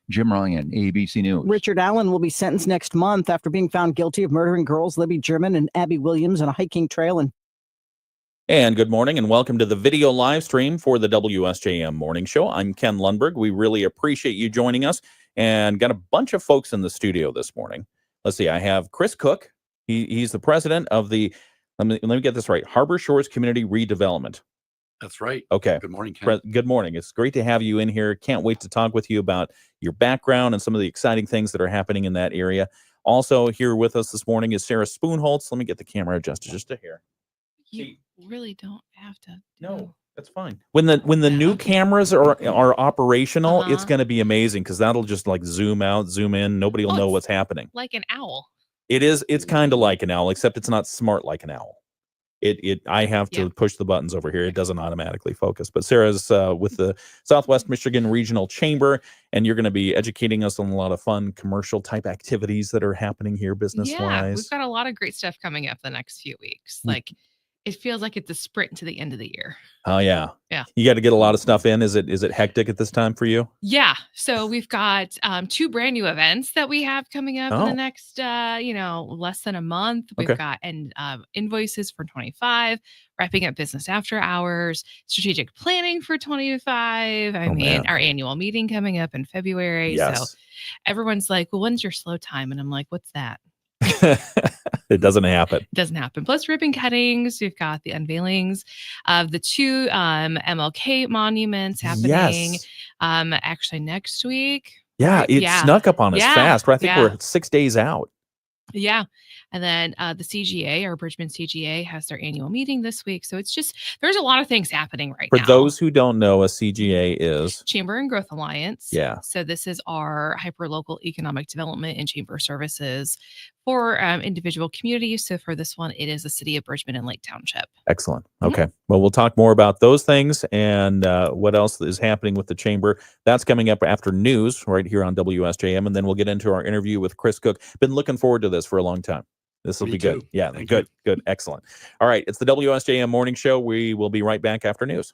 Jim Ryan, ABC News. Richard Allen will be sentenced next month after being found guilty of murdering girls Libby German and Abby Williams on a hiking trail in. And good morning and welcome to the video live stream for the WSJM Morning Show. I'm Ken Lundberg. We really appreciate you joining us and got a bunch of folks in the studio this morning. Let's see, I have Chris Cook. He's the president of the, let me get this right, Harbor Shores Community Redevelopment. That's right. Okay. Good morning, Ken. Good morning. It's great to have you in here. Can't wait to talk with you about your background and some of the exciting things that are happening in that area. Also here with us this morning is Sarah Spoonholtz. Let me get the camera adjusted just a hair. You really don't have to. No, that's fine. When the new cameras are operational, it's going to be amazing because that'll just like zoom out, zoom in. Nobody will know what's happening. Like an owl. It's kind of like an owl, except it's not smart like an owl. I have to push the buttons over here. It doesn't automatically focus. But Sarah's with the Southwest Michigan Regional Chamber, and you're going to be educating us on a lot of fun commercial type activities that are happening here business-wise. Yeah, we've got a lot of great stuff coming up the next few weeks. Like, it feels like it's a sprint to the end of the year. Oh, yeah. Yeah. You got to get a lot of stuff in. Is it hectic at this time for you? Yeah. So we've got 2 brand new events that we have coming up in the next, less than a month. We've got invoices for 25, wrapping up business after hours, strategic planning for 25. Our annual meeting coming up in February. Yes. So everyone's like, well, when's your slow time? And I'm like, what's that? It doesn't happen. It doesn't happen. Plus ribbon cuttings. We've got the unveilings of the 2 MLK monuments happening actually next week. Yeah, it snuck up on us fast. I think we're 6 days out. Yeah. And then the CGA, our Bridgman CGA, has their annual meeting this week. So it's just, there's a lot of things happening right now. For those who don't know, a CGA is? Chamber and Growth Alliance. Yeah. So this is our hyper-local economic development and chamber services for individual communities. So for this one, it is the city of Bridgman and Lake Township. Excellent. Okay. Well, we'll talk more about those things and what else is happening with the chamber. That's coming up after news right here on WSJM. And then we'll get into our interview with Chris Cook. Been looking forward to this for a long time. This will be good. Yeah, good. Excellent. All right. It's the WSJM Morning Show. We will be right back after news.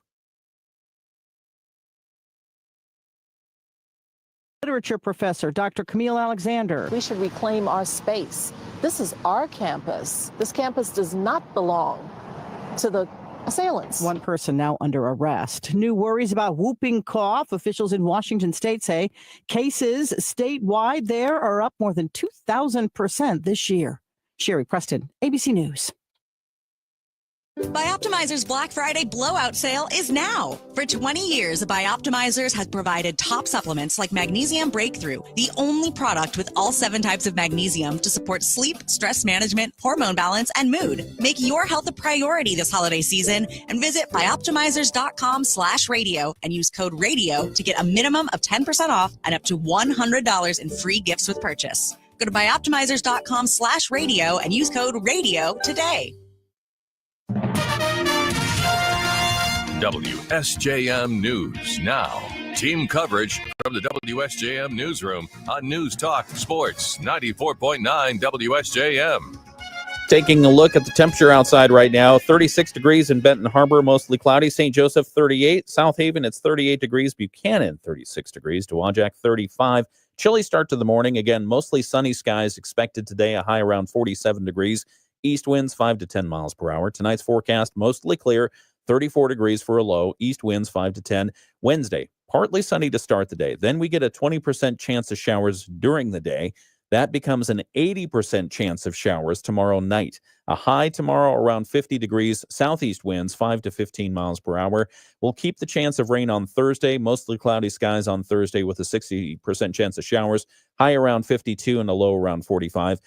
Literature professor, Dr. Camille Alexander. We should reclaim our space. This is our campus. This campus does not belong to the assailants. One person now under arrest. New worries about whooping cough. Officials in Washington state say cases statewide there are up more than 2,000% this year. Sherry Preston, ABC News. Bioptimizer's Black Friday blowout sale is now. For 20 years, Bioptimizers has provided top supplements like Magnesium Breakthrough, the only product with all 7 types of magnesium to support sleep, stress management, hormone balance, and mood. Make your health a priority this holiday season and visit bioptimizers.com/radio and use code RADIO to get a minimum of 10% off and up to $100 in free gifts with purchase. Go to bioptimizers.com/radio and use code RADIO today. WSJM News Now. Team coverage from the WSJM Newsroom on News Talk Sports 94.9 WSJM. Taking a look at the temperature outside right now, 36 degrees in Benton Harbor, mostly cloudy. St. Joseph, 38. South Haven, it's 38 degrees. Buchanan, 36 degrees. Dowagiac, 35. Chilly start to the morning. Again, mostly sunny skies expected today, a high around 47 degrees. East winds 5 to 10 miles per hour. Tonight's forecast, mostly clear, 34 degrees for a low. East winds 5 to 10. Wednesday, partly sunny to start the day. Then we get a 20% chance of showers during the day. That becomes an 80% chance of showers tomorrow night. A high tomorrow around 50 degrees. Southeast winds 5 to 15 miles per hour. We'll keep the chance of rain on Thursday. Mostly cloudy skies on Thursday with a 60% chance of showers. High around 52 and a low around 45.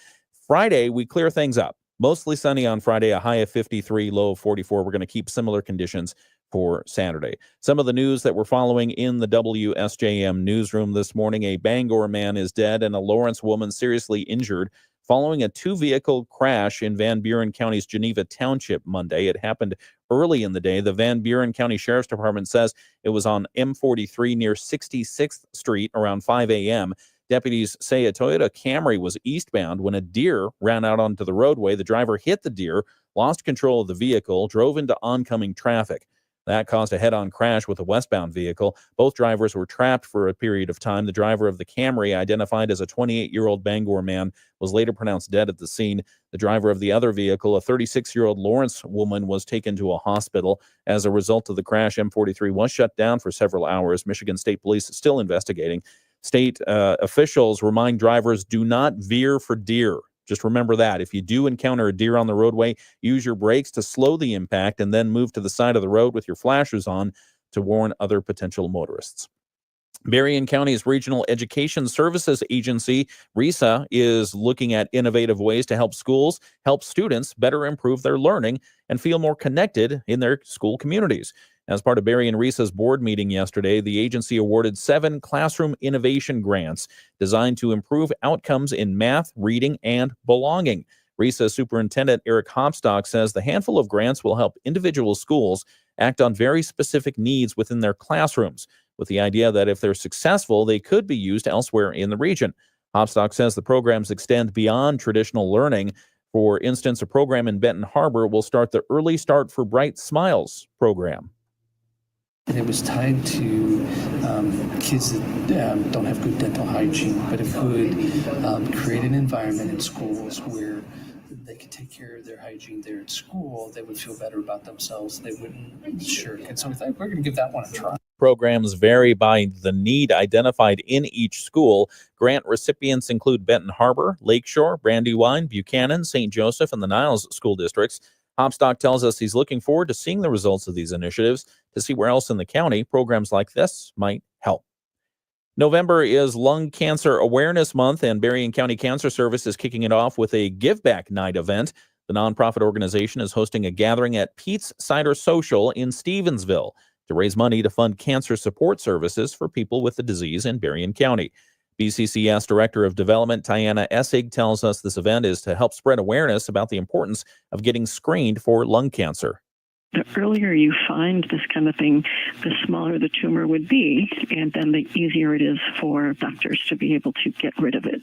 Friday, we clear things up. Mostly sunny on Friday, a high of 53, low of 44. We're going to keep similar conditions for Saturday. Some of the news that we're following in the WSJM newsroom this morning: a Bangor man is dead and a Lawrence woman seriously injured following a 2-vehicle crash in Van Buren County's Geneva Township Monday. It happened early in the day. The Van Buren County Sheriff's Department says it was on M43 near 66th Street around 5 a.m. Deputies say a Toyota Camry was eastbound when a deer ran out onto the roadway. The driver hit the deer, lost control of the vehicle, drove into oncoming traffic. That caused a head-on crash with a westbound vehicle. Both drivers were trapped for a period of time. The driver of the Camry, identified as a 28-year-old Bangor man, was later pronounced dead at the scene. The driver of the other vehicle, a 36-year-old Lawrence woman, was taken to a hospital. As a result of the crash, M43 was shut down for several hours. Michigan State Police is still investigating. State officials remind drivers, do not veer for deer. Just remember that. If you do encounter a deer on the roadway, use your brakes to slow the impact and then move to the side of the road with your flashers on to warn other potential motorists. Berrien County's Regional Education Services Agency, RESA, is looking at innovative ways to help schools help students better improve their learning and feel more connected in their school communities. As part of Berrien RESA's board meeting yesterday, the agency awarded 7 classroom innovation grants designed to improve outcomes in math, reading, and belonging. RESA Superintendent Eric Hopstock says the handful of grants will help individual schools act on very specific needs within their classrooms, with the idea that if they're successful, they could be used elsewhere in the region. Hopstock says the programs extend beyond traditional learning. For instance, a program in Benton Harbor will start the Early Start for Bright Smiles program. It was tied to kids that don't have good dental hygiene, but it could create an environment in schools where they could take care of their hygiene there at school. They would feel better about themselves. They wouldn't shirk. And so we thought we're going to give that one a try. Programs vary by the need identified in each school. Grant recipients include Benton Harbor, Lakeshore, Brandywine, Buchanan, St. Joseph, and the Niles school districts. Hopstock tells us he's looking forward to seeing the results of these initiatives to see where else in the county programs like this might help. November is Lung Cancer Awareness Month, and Berrien County Cancer Service is kicking it off with a Give Back Night event. The nonprofit organization is hosting a gathering at Pete's Cider Social in Stevensville to raise money to fund cancer support services for people with the disease in Berrien County. BCCS Director of Development Tiana Essig tells us this event is to help spread awareness about the importance of getting screened for lung cancer. The earlier you find this kind of thing, the smaller the tumor would be, and then the easier it is for doctors to be able to get rid of it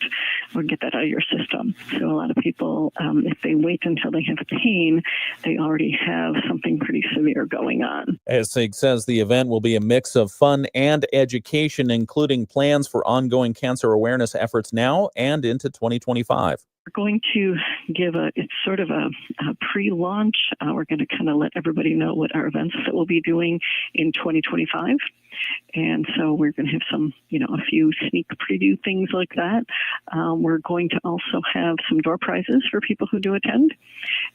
or get that out of your system. So a lot of people, if they wait until they have pain, they already have something pretty severe going on. Essig says the event will be a mix of fun and education, including plans for ongoing cancer awareness efforts now and into 2025. We're going to give it's sort of a pre-launch. We're going to kind of let everybody know what our events that we'll be doing in 2025. And so we're going to have some, a few sneak preview things like that. We're going to also have some door prizes for people who do attend.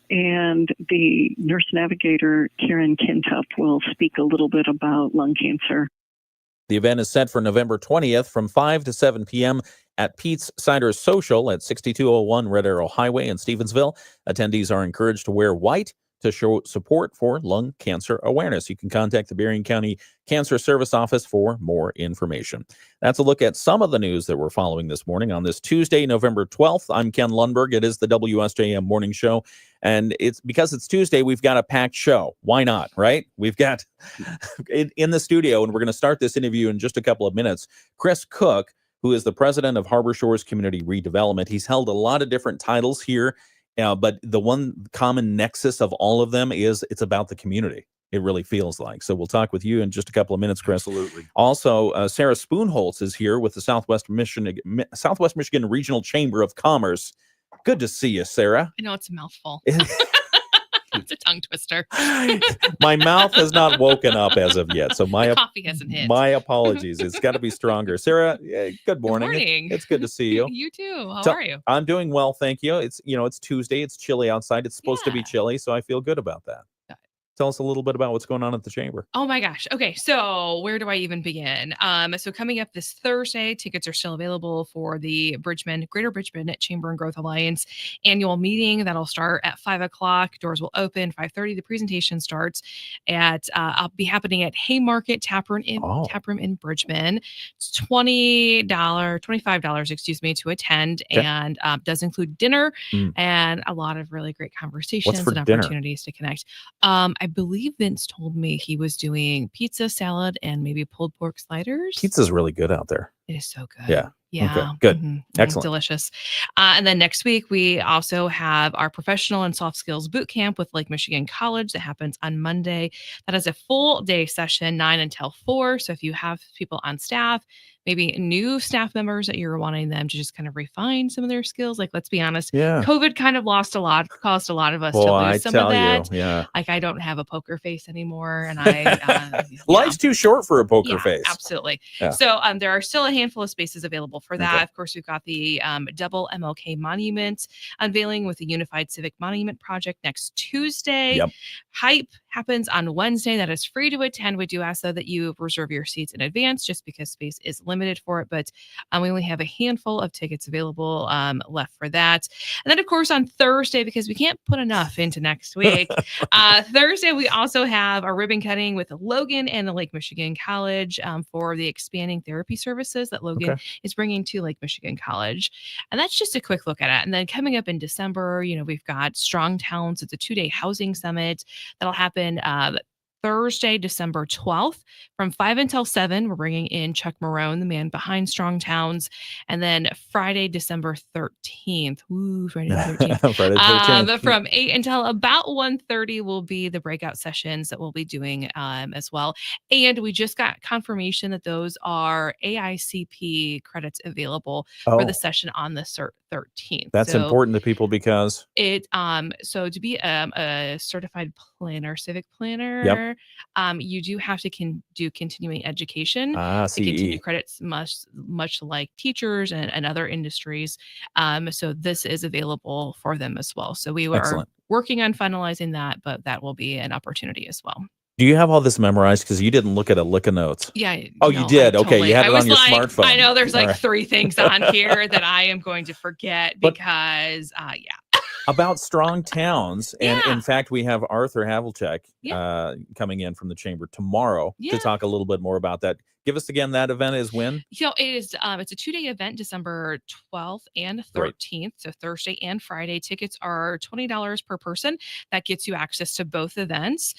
And the nurse navigator, Karen Kintup, will speak a little bit about lung cancer. The event is set for November 20th from 5 to 7 p.m. at Pete's Cider Social at 6201 Red Arrow Highway in Stevensville. Attendees are encouraged to wear white to show support for lung cancer awareness. You can contact the Berrien County Cancer Service Office for more information. That's a look at some of the news that we're following this morning on this Tuesday, November 12th. I'm Ken Lundberg. It is the WSJM Morning Show. And it's because it's Tuesday, we've got a packed show. Why not, right? We've got in the studio, and we're going to start this interview in just a couple of minutes, Chris Cook, who is the president of Harbor Shores Community Redevelopment. He's held a lot of different titles here, but the one common nexus of all of them is it's about the community. It really feels like. So we'll talk with you in just a couple of minutes, Chris. Absolutely. Also, Sarah Spoonholtz is here with the Southwest Michigan Regional Chamber of Commerce. Good to see you, Sarah. I know it's a mouthful. It's a tongue twister. My mouth has not woken up as of yet, so the coffee hasn't hit. My apologies. It's got to be stronger. Sarah, good morning. Good morning. It's good to see you. You too. How are you? I'm doing well, thank you. It's it's Tuesday. It's chilly outside. It's supposed to be chilly, so I feel good about that. Tell us a little bit about what's going on at the chamber. Oh my gosh. Okay. So where do I even begin? So coming up this Thursday, tickets are still available for the Greater Bridgman Chamber and Growth Alliance annual meeting. That'll start at 5:00. Doors will open 5:30. The presentation starts at, I'll be happening at Haymarket Taproom in Bridgman. It's $25, to attend, and does include dinner and a lot of really great conversations and opportunities to connect. I believe Vince told me he was doing pizza, salad, and maybe pulled pork sliders. Pizza's really good out there. It is so good. Yeah. Yeah. Okay, good. Mhm. Excellent. Delicious. And then next week, we also have our professional and soft skills boot camp with Lake Michigan College that happens on Monday. That is a full day session, 9 until 4. So if you have people on staff, maybe new staff members that you're wanting them to just kind of refine some of their skills. Like, let's be honest, Yeah. COVID kind of caused a lot of us to Well, lose I some of tell you, that. yeah. Like, I don't have a poker face anymore. And yeah. Life's too short for a poker Yeah, face. absolutely. Yeah. So there are still a handful of spaces available for that. Okay. Of course, we've got the double MLK monument unveiling with the Unified Civic Monument Project next Tuesday. Yep. Hype happens on Wednesday. That is free to attend. We do ask, though, that you reserve your seats in advance just because space is limited for it. But we only have a handful of tickets available left for that. And then, of course, on Thursday, because we can't put enough into next week, Thursday, we also have a ribbon cutting with Logan and the Lake Michigan College for the expanding therapy services that Logan is bringing to Lake Michigan College. And that's just a quick look at it. And then coming up in December, we've got Strong Towns. It's a 2-day housing summit that'll happen Thursday, December 12th from 5 until 7. We're bringing in Chuck Marone, the man behind Strong Towns. And then Friday, December 13th. Ooh, Friday the 13th. Friday the 13th. From 8 until about 1:30 will be the breakout sessions that we'll be doing as well. And we just got confirmation that those are AICP credits available for the session on the 13th. That's important to people because so to be a certified planner, civic planner, you do have to do continuing education. To continue credits, much like teachers and other industries. So this is available for them as well. So we are working on finalizing that, but that will be an opportunity as well. Do you have all this memorized? Because you didn't look at a lick of notes. Yeah. Oh, you did? Okay. You had it on your smartphone. I know there's 3 things on here that I am going to forget because, About Strong Towns. And in fact, we have Arthur Havlicek coming in from the chamber tomorrow to talk a little bit more about that. Give us again, that event is when? It is, it's a 2-day event, December 12th and 13th. So Thursday and Friday. Tickets are $20 per person. That gets you access to both events.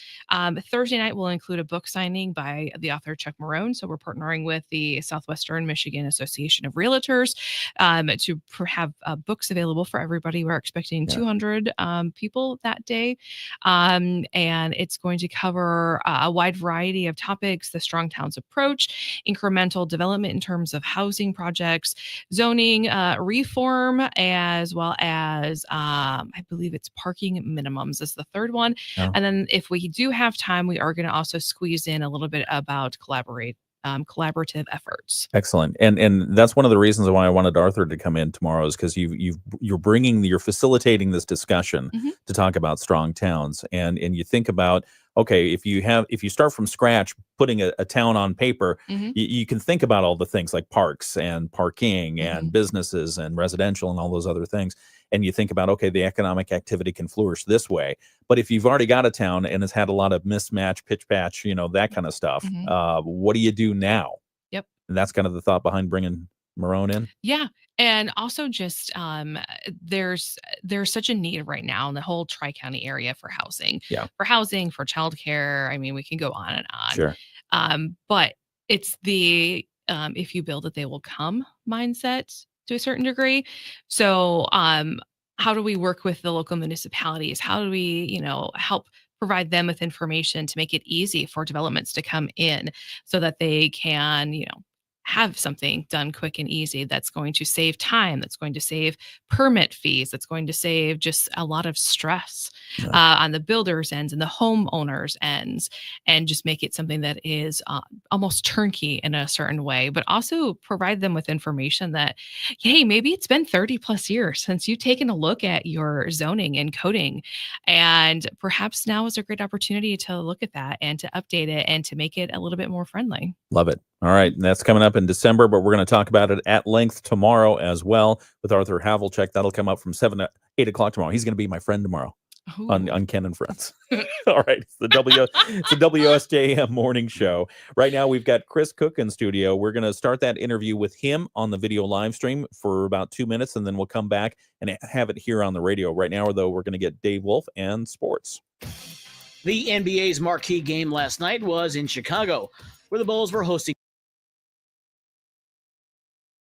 Thursday night will include a book signing by the author Chuck Marone. So we're partnering with the Southwestern Michigan Association of Realtors to have books available for everybody. We're expecting 200 people that day. And it's going to cover a wide variety of topics: the Strong Towns approach, incremental development in terms of housing projects, zoning reform, as well as I believe it's parking minimums is the third one. And then if we do have time, we are going to also squeeze in a little bit about collaborative efforts. Excellent. And that's one of the reasons why I wanted Arthur to come in tomorrow, is because you're facilitating this discussion to talk about Strong Towns. And you think about, okay, if you start from scratch putting a town on paper, you can think about all the things like parks and parking and businesses and residential and all those other things. And you think about, okay, the economic activity can flourish this way. But if you've already got a town and it's had a lot of mismatch, pitch patch, that kind of stuff, what do you do now? Yep. And that's kind of the thought behind bringing Marone in. Yeah. And also just there's such a need right now in the whole Tri-County area for housing. Yeah. For housing, for childcare. I mean, we can go on and on. Sure. But it's the if you build it, they will come mindset to a certain degree. So how do we work with the local municipalities? How do we, help provide them with information to make it easy for developments to come in so that they can, have something done quick and easy that's going to save time, that's going to save permit fees, that's going to save just a lot of stress on the builder's ends and the homeowner's ends, and just make it something that is almost turnkey in a certain way, but also provide them with information that, hey, maybe it's been 30 plus years since you've taken a look at your zoning and coding, and perhaps now is a great opportunity to look at that and to update it and to make it a little bit more friendly. Love it. All right. And that's coming up in December, but we're going to talk about it at length tomorrow as well with Arthur Havlicek. That'll come up from 7 to 8 o'clock tomorrow. He's going to be my friend tomorrow on Ken and Friends. All right. It's the WSJM morning show. Right now, we've got Chris Cook in studio. We're going to start that interview with him on the video live stream for about 2 minutes, and then we'll come back and have it here on the radio. Right now, though, we're going to get Dave Wolf and sports. The NBA's marquee game last night was in Chicago, where the Bulls were hosting.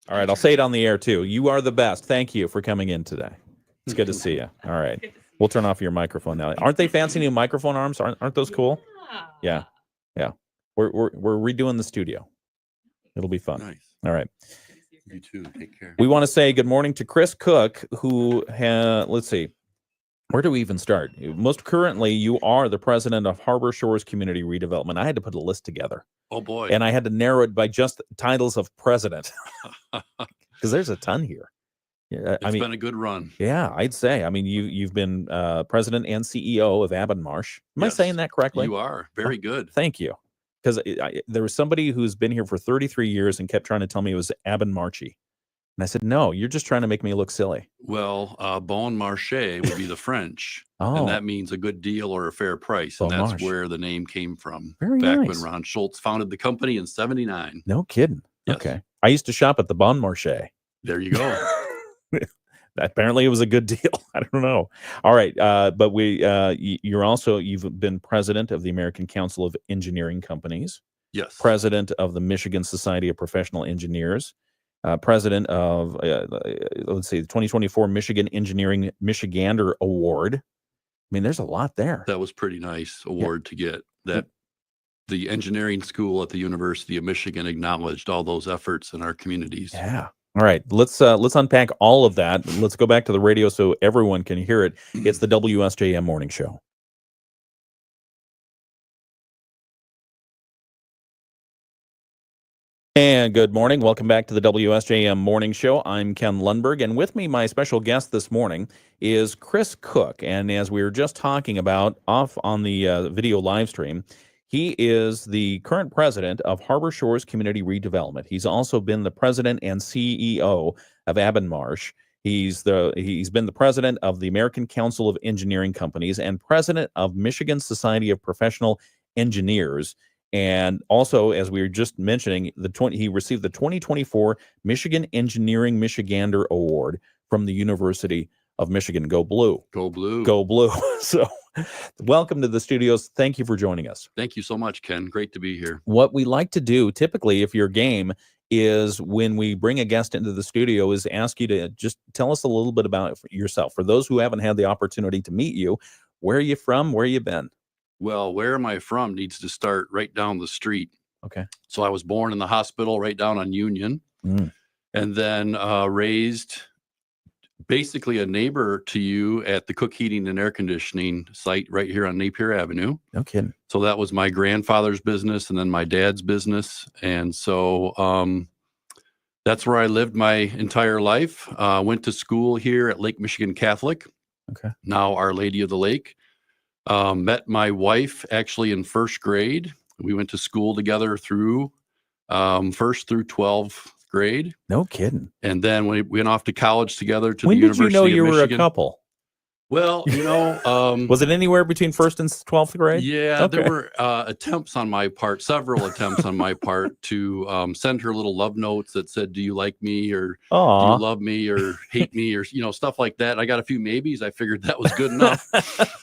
All right, I'll say it on the air too. You are the best. Thank you for coming in today. It's good to see you. All right. We'll turn off your microphone now. Aren't they fancy new microphone arms? Aren't those cool? Yeah. Yeah. We're redoing the studio. It'll be fun. Nice. All right. You too. Take care. We want to say good morning to Chris Cook, who let's see. Where do we even start? Most currently, you are the president of Harbor Shores Community Redevelopment. I had to put a list together. Oh, boy. And I had to narrow it by just titles of president. Because there's a ton here. Yeah, It's been a good run. Yeah, I'd say. I mean, you've been president and CEO of Abernmarsh. Am I saying that correctly? You are. Very good. Thank you. Because there was somebody who's been here for 33 years and kept trying to tell me it was Abernmarchy. And I said, no, you're just trying to make me look silly. Well, bon marché would be the French. Oh. And that means a good deal or a fair price. Bon And that's marche. where the name came from. Very back nice. when Ron Schultz founded the company in 79. No kidding. Yes. Okay. I used to shop at the Bon Marché. There you go. Apparently it was a good deal. I don't know. All right. But you've been president of the American Council of Engineering Companies. Yes. President of the Michigan Society of Professional Engineers. President of, let's see, the 2024 Michigan Engineering Michigander Award. I mean, there's a lot there. That was pretty nice award to get. That the engineering school at the University of Michigan acknowledged all those efforts in our communities. Yeah. All right. Let's unpack all of that. Let's go back to the radio so everyone can hear it. It's the WSJM Morning Show. And good morning. Welcome back to the WSJM Morning Show. I'm Ken Lundberg, and with me, my special guest this morning is Chris Cook. And as we were just talking about off on the video live stream, he is the current president of Harbor Shores Community Redevelopment. He's also been the president and CEO of Abernmarsh. He's been the president of the American Council of Engineering Companies and president of Michigan Society of Professional Engineers. And also, as we were just mentioning, he received the 2024 Michigan Engineering Michigander Award from the University of Michigan. Go Blue. Go Blue. Go Blue. So welcome to the studios. Thank you for joining us. Thank you so much, Ken. Great to be here. What we like to do, typically, if your game is when we bring a guest into the studio, is ask you to just tell us a little bit about yourself. For those who haven't had the opportunity to meet you, where are you from? Where you been? Well, where am I from needs to start right down the street. Okay. So I was born in the hospital right down on Union, and then raised basically a neighbor to you at the Cook Heating and Air Conditioning site right here on Napier Avenue. No kidding. So that was my grandfather's business and then my dad's business. And so that's where I lived my entire life. Went to school here at Lake Michigan Catholic. Okay. Now Our Lady of the Lake. Met my wife actually in first grade. We went to school together through first through 12th grade. No kidding. And then we went off to college together to when the did University you know you of were Michigan. a couple? Well, was it anywhere between first and 12th grade? Yeah, Okay. there were attempts on my part, several attempts on my part to send her little love notes that said, "Do you like me?" or Aw. "Do you love me?" or "Hate me?" or stuff like that. I got a few maybes. I figured that was good enough.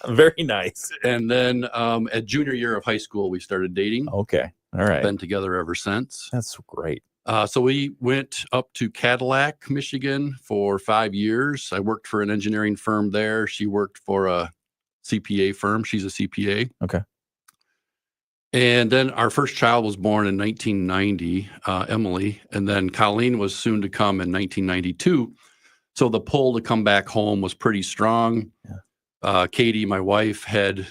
Very nice. And then at junior year of high school, we started dating. Okay. All right. Been together ever since. That's great. So we went up to Cadillac, Michigan for 5 years. I worked for an engineering firm there. She worked for a CPA firm. She's a CPA. Okay. And then our first child was born in 1990, Emily. And then Colleen was soon to come in 1992. So the pull to come back home was pretty strong. Yeah. Katie, my wife, had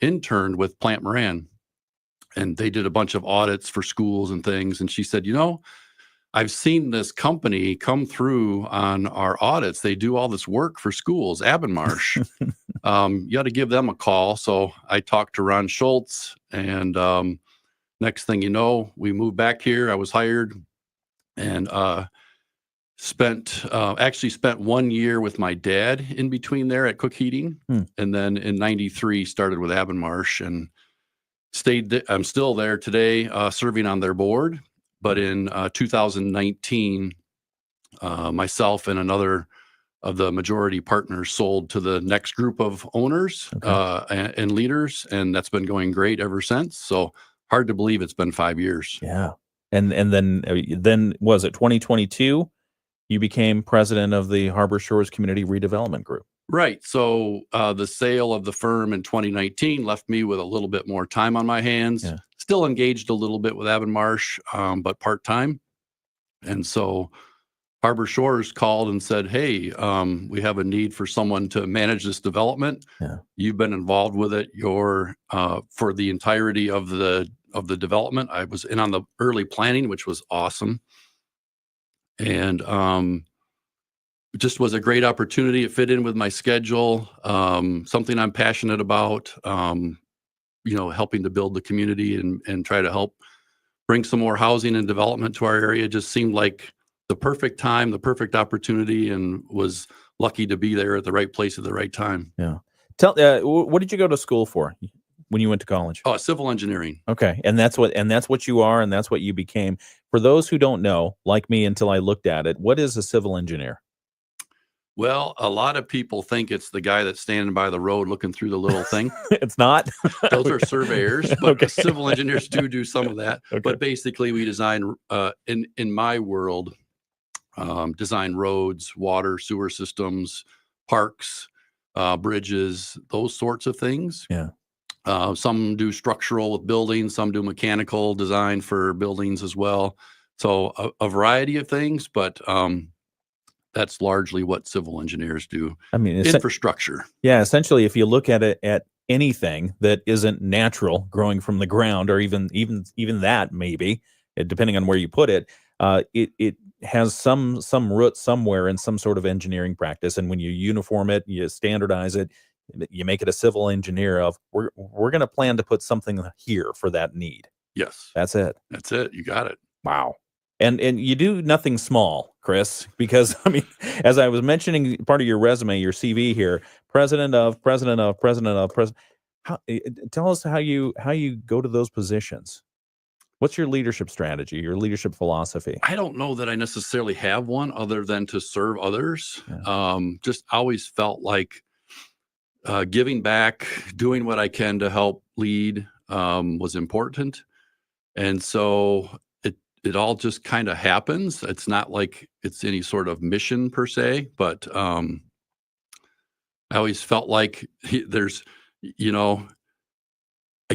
interned with Plant Moran. And they did a bunch of audits for schools and things. And she said, I've seen this company come through on our audits. They do all this work for schools, Abernmarsh. You got to give them a call. So I talked to Ron Schultz. And next thing you know, we moved back here. I was hired and spent 1 year with my dad in between there at Cook Heating. And then in 93 started with Abernmarsh and I'm still there today, serving on their board. But in 2019, myself and another of the majority partners sold to the next group of owners and leaders, and that's been going great ever since. So hard to believe it's been 5 years. Yeah. And then was it 2022? You became president of the Harbor Shores Community Redevelopment Group. Right. So the sale of the firm in 2019 left me with a little bit more time on my hands. Yeah. Still engaged a little bit with Avonmarsh, but part-time. And so Harbor Shores called and said, "Hey, we have a need for someone to manage this development. Yeah. You've been involved with it. You're for the entirety of the development." I was in on the early planning, which was awesome, and it just was a great opportunity. It fit in with my schedule. Something I'm passionate about. Helping to build the community and try to help bring some more housing and development to our area. Just seemed like the perfect time, the perfect opportunity, and was lucky to be there at the right place at the right time. Yeah. What did you go to school for when you went to college? Oh, civil engineering. Okay. And that's what you are, and that's what you became. For those who don't know, like me until I looked at it, what is a civil engineer? Well, a lot of people think it's the guy that's standing by the road looking through the little thing. It's not. Those are surveyors, but Okay. civil engineers do some of that. Okay. But basically, we design in my world, design roads, water, sewer systems, parks, bridges, those sorts of things. Yeah. Some do structural with buildings, some do mechanical design for buildings as well. So a variety of things, but that's largely what civil engineers do. I mean, infrastructure. Yeah, essentially, if you look at it at anything that isn't natural, growing from the ground, or even that maybe, depending on where you put it, it has some root somewhere in some sort of engineering practice. And when you uniform it, you standardize it, you make it a civil engineer of we're going to plan to put something here for that need. Yes, that's it. That's it. You got it. Wow. And you do nothing small, Chris, because I mean, as I was mentioning, part of your resume, your CV here, president of. Tell us how you go to those positions. What's your leadership strategy, your leadership philosophy? I don't know that I necessarily have one other than to serve others. Yeah. Just always felt like giving back, doing what I can to help lead was important. And so it all just kind of happens. It's not like it's any sort of mission per se, but I always felt like there's, I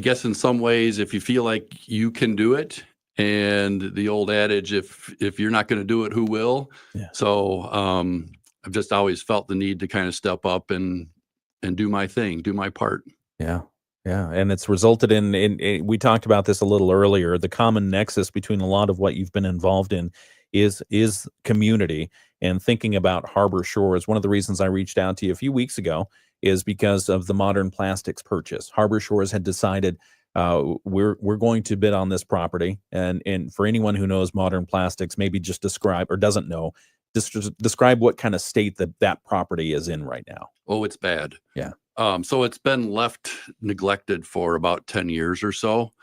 guess in some ways, if you feel like you can do it, and the old adage, if you're not going to do it, who will? Yeah. So I've just always felt the need to kind of step up and do my thing, do my part. Yeah. Yeah, and it's resulted in we talked about this a little earlier. The common nexus between a lot of what you've been involved in is community, and thinking about Harbor Shores. One of the reasons I reached out to you a few weeks ago is because of the Modern Plastics purchase. Harbor Shores had decided we're going to bid on this property, and for anyone who knows Modern Plastics, maybe just describe, or doesn't know, describe what kind of state that property is in right now. Oh, it's bad. Yeah. So it's been left neglected for about 10 years or so.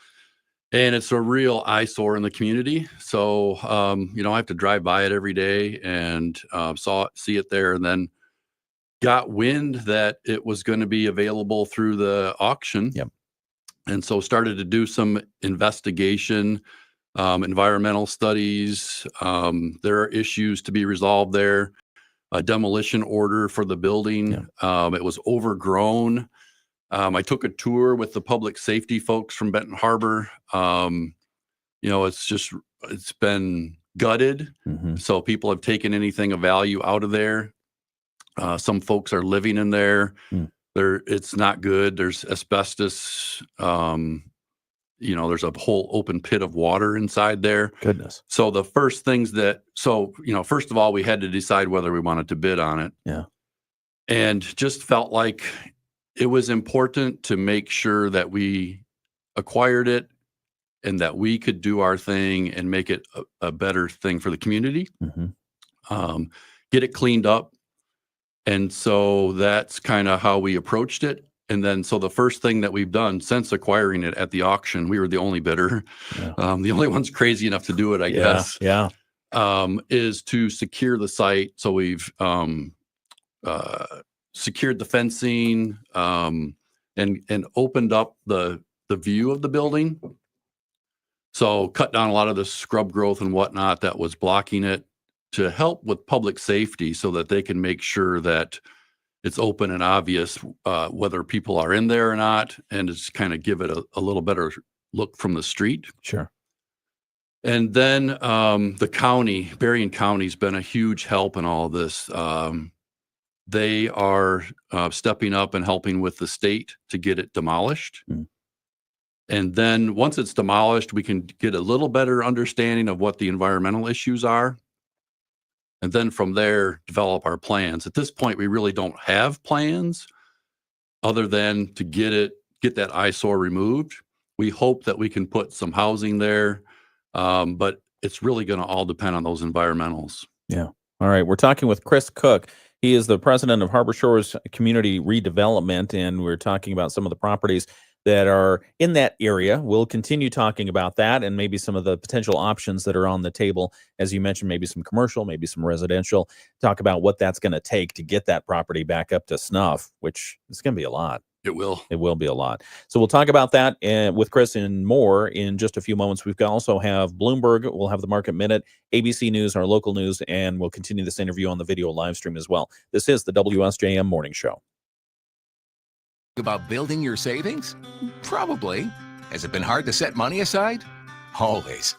And it's a real eyesore in the community. So, I have to drive by it every day and see it there, and then got wind that it was going to be available through the auction. Yep. And so started to do some investigation, environmental studies. There are issues to be resolved there. A demolition order for the building. Yeah. It was overgrown. I took a tour with the public safety folks from Benton Harbor. It's been gutted. Mm-hmm. So people have taken anything of value out of there. Some folks are living in there. It's not good. There's asbestos. There's a whole open pit of water inside there. Goodness. So the first things first of all, we had to decide whether we wanted to bid on it. Yeah. And just felt like it was important to make sure that we acquired it and that we could do our thing and make it a better thing for the community. Mm-hmm. Get it cleaned up. And so that's kind of how we approached it. And then, so the first thing that we've done since acquiring it at the auction, we were the only bidder. Yeah. The only ones crazy enough to do it, I guess. Yeah. Is to secure the site. So we've secured the fencing and opened up the view of the building. So cut down a lot of the scrub growth and whatnot that was blocking it to help with public safety so that they can make sure that it's open and obvious whether people are in there or not, and just kind of give it a little better look from the street. Sure. And then the county, Berrien County's been a huge help in all of this. They are stepping up and helping with the state to get it demolished. Mm. And then once it's demolished, we can get a little better understanding of what the environmental issues are. And then from there, develop our plans. At this point, we really don't have plans other than to get that eyesore removed. We hope that we can put some housing there, but it's really going to all depend on those environmentals. Yeah. All right. We're talking with Chris Cook. He is the president of Harbor Shores Community Redevelopment, and we're talking about some of the properties that are in that area. We'll continue talking about that and maybe some of the potential options that are on the table. As you mentioned, maybe some commercial, maybe some residential. Talk about what that's going to take to get that property back up to snuff, which is going to be a lot. It will. It will be a lot. So we'll talk about that with Chris and more in just a few moments. We've also have Bloomberg. We'll have the Market Minute, ABC News, our local news, and we'll continue this interview on the video live stream as well. This is the WSJM Morning Show. About building your savings? Probably. Has it been hard to set money aside? Always.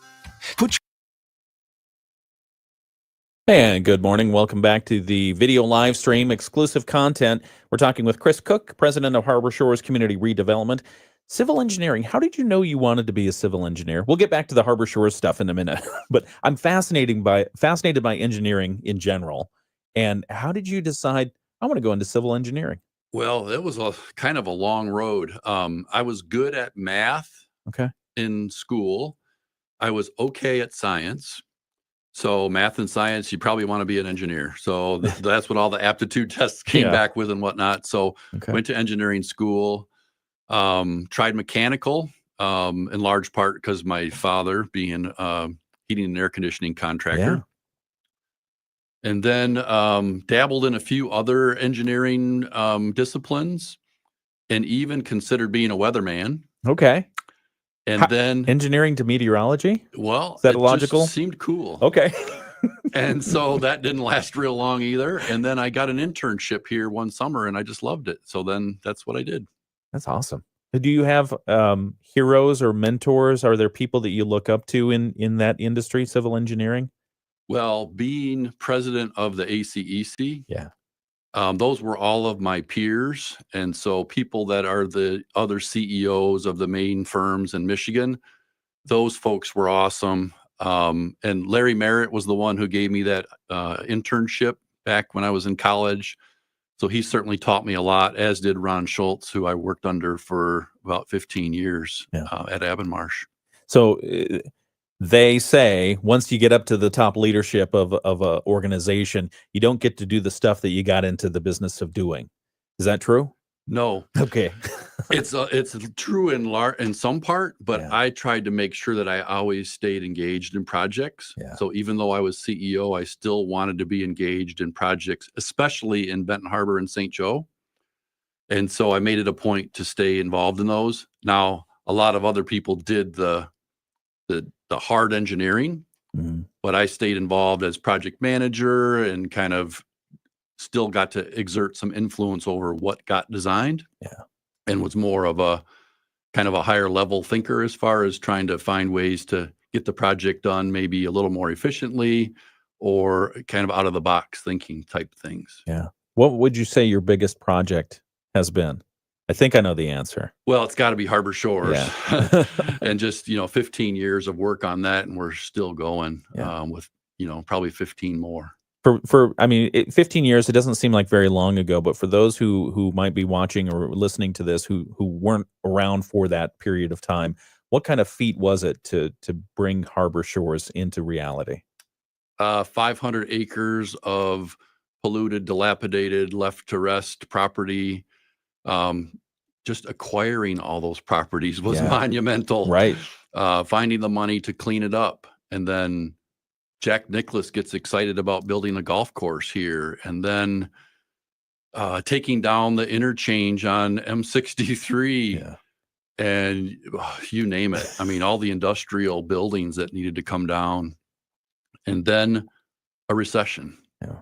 And good morning. Welcome back to the video live stream, exclusive content. We're talking with Chris Cook, president of Harbor Shores Community Redevelopment. Civil engineering. How did you know you wanted to be a civil engineer? We'll get back to the Harbor Shores stuff in a minute, but I'm fascinated by engineering in general. And how did you decide I want to go into civil engineering? Well, it was a kind of a long road. I was good at math in school. I was okay at science. So math and science, you probably want to be an engineer. So that's what all the aptitude tests came back with and whatnot. So went to engineering school, tried mechanical in large part because my father being heating and air conditioning contractor. Yeah. And then dabbled in a few other engineering disciplines and even considered being a weatherman. Okay. And then engineering to meteorology? Well, is that logical? Just seemed cool. Okay. And so that didn't last real long either. And then I got an internship here one summer and I just loved it. So then that's what I did. That's awesome. Do you have heroes or mentors? Are there people that you look up to in that industry, civil engineering? Well, being president of the ACEC, yeah, those were all of my peers. And so people that are the other CEOs of the main firms in Michigan, those folks were awesome. And Larry Merritt was the one who gave me that internship back when I was in college. So he certainly taught me a lot, as did Ron Schultz, who I worked under for about 15 years at Abbenmarsh. So they say once you get up to the top leadership of a organization, you don't get to do the stuff that you got into the business of doing. Is that true? No. Okay. It's true in some part, but I tried to make sure that I always stayed engaged in projects. Yeah. So even though I was CEO, I still wanted to be engaged in projects, especially in Benton Harbor and St. Joe. And so I made it a point to stay involved in those. Now, a lot of other people did the hard engineering, but I stayed involved as project manager and kind of still got to exert some influence over what got designed. Yeah. And was more of a kind of a higher level thinker as far as trying to find ways to get the project done maybe a little more efficiently or kind of out of the box thinking type things. Yeah. What would you say your biggest project has been? I think I know the answer. Well, it's got to be Harbor Shores. Yeah. And just, 15 years of work on that, and we're still going with, probably 15 more. For 15 years, it doesn't seem like very long ago, but for those who might be watching or listening to this who weren't around for that period of time, what kind of feat was it to bring Harbor Shores into reality? 500 acres of polluted, dilapidated, left to rest property. Just acquiring all those properties was monumental. Right. Finding the money to clean it up. And then Jack Nicklaus gets excited about building a golf course here. And then taking down the interchange on M63 and you name it. I mean, all the industrial buildings that needed to come down, and then a recession. Yeah.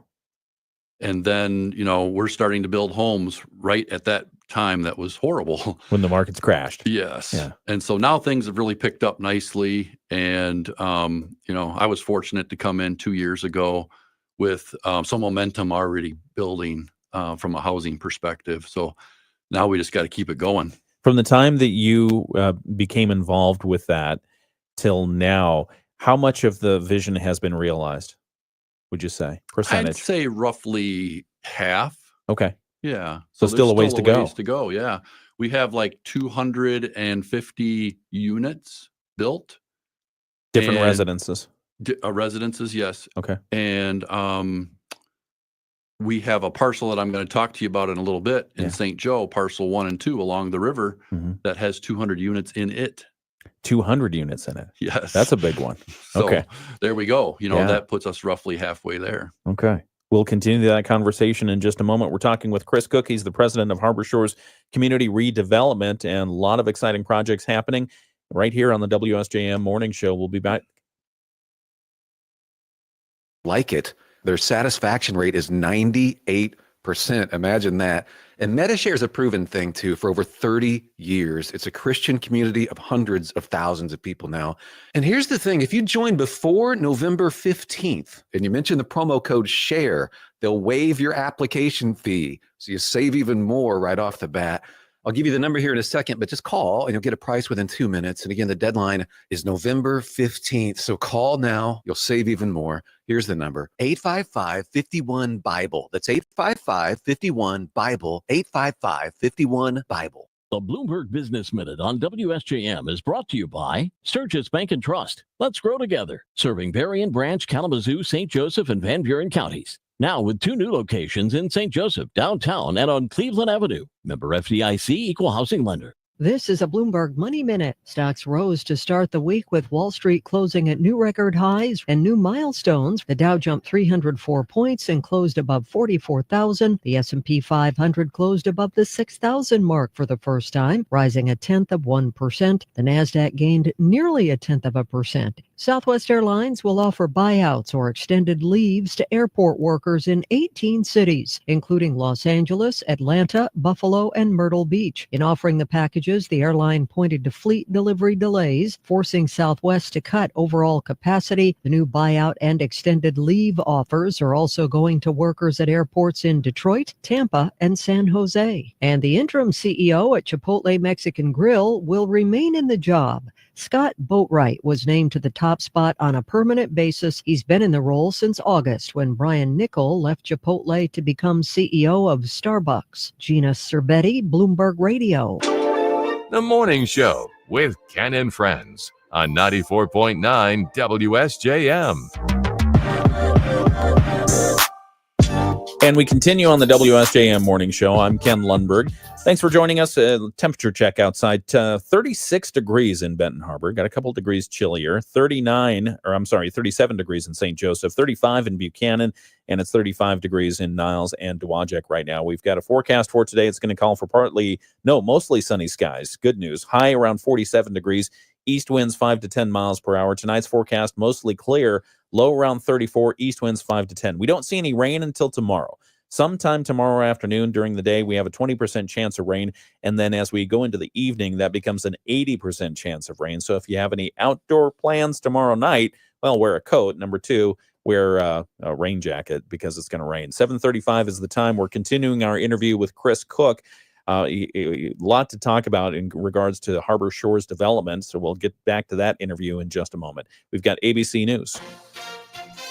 And then, we're starting to build homes right at that time. That was horrible. When the markets crashed. Yes. Yeah. And so now things have really picked up nicely. And, I was fortunate to come in 2 years ago with some momentum already building from a housing perspective. So now we just got to keep it going. From the time that you became involved with that till now, how much of the vision has been realized, would you say? Percentage? I'd say roughly half. Okay. Yeah. So still a ways to go. Ways to go. Yeah. We have like 250 units built. Different residences. Residences, yes. Okay. And we have a parcel that I'm going to talk to you about in a little bit in St. Joe, parcel 1 and 2 along the river, that has 200 units in it. 200 units in it. Yes. That's a big one. So okay. There we go. That puts us roughly halfway there. Okay. We'll continue that conversation in just a moment. We're talking with Chris Cook. He's the president of Harbor Shores Community Redevelopment, and a lot of exciting projects happening right here on the WSJM Morning Show. We'll be back. Like it. Their satisfaction rate is 98%. Imagine that. And Metashare is a proven thing, too, for over 30 years. It's a Christian community of hundreds of thousands of people now. And here's the thing. If you join before November 15th and you mention the promo code SHARE, they'll waive your application fee. So you save even more right off the bat. I'll give you the number here in a second, but just call and you'll get a price within 2 minutes. And again, the deadline is November 15th. So call now. You'll save even more. Here's the number, 855-51-BIBLE. That's 855-51-BIBLE, 855-51-BIBLE. The Bloomberg Business Minute on WSJM is brought to you by Sturgis Bank and Trust. Let's grow together. Serving Berrien Branch, Kalamazoo, St. Joseph, and Van Buren counties. Now with 2 new locations in St. Joseph, downtown, and on Cleveland Avenue. Member FDIC, Equal Housing Lender. This is a Bloomberg Money Minute. Stocks rose to start the week with Wall Street closing at new record highs and new milestones. The Dow jumped 304 points and closed above 44,000. The S&P 500 closed above the 6,000 mark for the first time, rising 0.1%. The Nasdaq gained nearly 0.1%. Southwest Airlines will offer buyouts or extended leaves to airport workers in 18 cities, including Los Angeles, Atlanta, Buffalo, and Myrtle Beach. In offering the packages, the airline pointed to fleet delivery delays, forcing Southwest to cut overall capacity. The new buyout and extended leave offers are also going to workers at airports in Detroit, Tampa, and San Jose. And the interim CEO at Chipotle Mexican Grill will remain in the job. Scott Boatwright was named to the top spot on a permanent basis. He's been in the role since August when Brian Niccol left Chipotle to become CEO of Starbucks. Gina Cervetti, Bloomberg Radio. The Morning Show with Ken and Friends on 94.9 WSJM. And we continue on the WSJM Morning Show. I'm Ken Lundberg. Thanks for joining us. Temperature check outside, 36 degrees in Benton Harbor. Got a couple degrees chillier. 37 degrees in St. Joseph, 35 in Buchanan, and it's 35 degrees in Niles and Dowagiac right now. We've got a forecast for today. It's going to call for mostly sunny skies. Good news. High around 47 degrees. East winds 5 to 10 miles per hour. Tonight's forecast mostly clear. Low around 34, east winds 5 to 10. We don't see any rain until tomorrow. Sometime tomorrow afternoon during the day, we have a 20% chance of rain. And then as we go into the evening, that becomes an 80% chance of rain. So if you have any outdoor plans tomorrow night, well, wear a coat. Number 2, wear a rain jacket because it's going to rain. 7:35 is the time. We're continuing our interview with Chris Cook. A lot to talk about in regards to Harbor Shores development. So we'll get back to that interview in just a moment. We've got ABC News.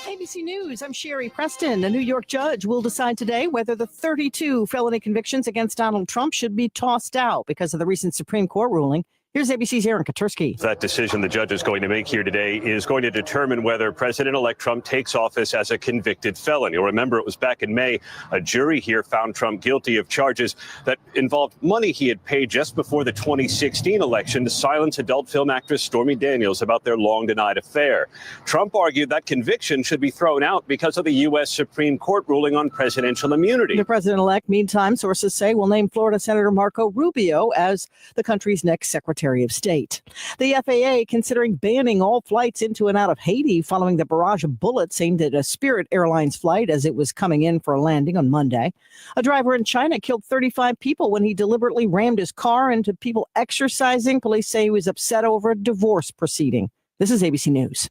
ABC News, I'm Sherry Preston. A New York judge will decide today whether the 32 felony convictions against Donald Trump should be tossed out because of the recent Supreme Court ruling Here's ABC's Aaron Katursky. That decision the judge is going to make here today is going to determine whether President-elect Trump takes office as a convicted felon. You'll remember it was back in May. A jury here found Trump guilty of charges that involved money he had paid just before the 2016 election to silence adult film actress Stormy Daniels about their long-denied affair. Trump argued that conviction should be thrown out because of the U.S. Supreme Court ruling on presidential immunity. The president-elect, meantime, sources say, will name Florida Senator Marco Rubio as the country's next Secretary of State. The FAA considering banning all flights into and out of Haiti following the barrage of bullets aimed at a Spirit Airlines flight as it was coming in for a landing on Monday. A driver in China killed 35 people when he deliberately rammed his car into people exercising. Police say he was upset over a divorce proceeding. This is ABC News.